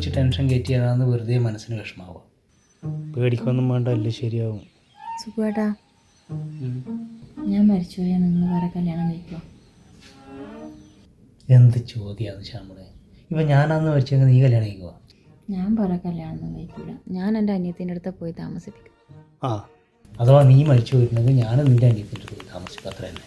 ആലോചിച്ച് ടെൻഷൻ കയറ്റിയതാണെന്ന് വെറുതെ മനസ്സിന് വിഷമാവുക. പേടിക്കൊന്നും വേണ്ട, അല്ലേ ശരിയാവും. സുഖേട്ടാ, ഞാൻ മരിച്ചുപോയാൽ നിങ്ങൾ വേറെ കല്യാണം കഴിക്കുമോ? എന്ത് ചോദ്യമാണ് ശ്യാമളെ. ഇപ്പം ഞാനന്ന് മരിച്ചെങ്കിൽ നീ കല്യാണം കഴിക്കുക? ഞാൻ വേറെ കല്യാണമൊന്നും കഴിക്കില്ല. ഞാൻ എൻ്റെ അനിയത്തിൻ്റെ അടുത്ത് പോയി താമസിപ്പിക്കും. അഥവാ നീ മരിച്ചു പോയിട്ടുണ്ടെങ്കിൽ ഞാനും നിൻ്റെ അനിയത്തിൻ്റെ അടുത്ത് പോയി താമസിക്കും, അത്ര തന്നെ.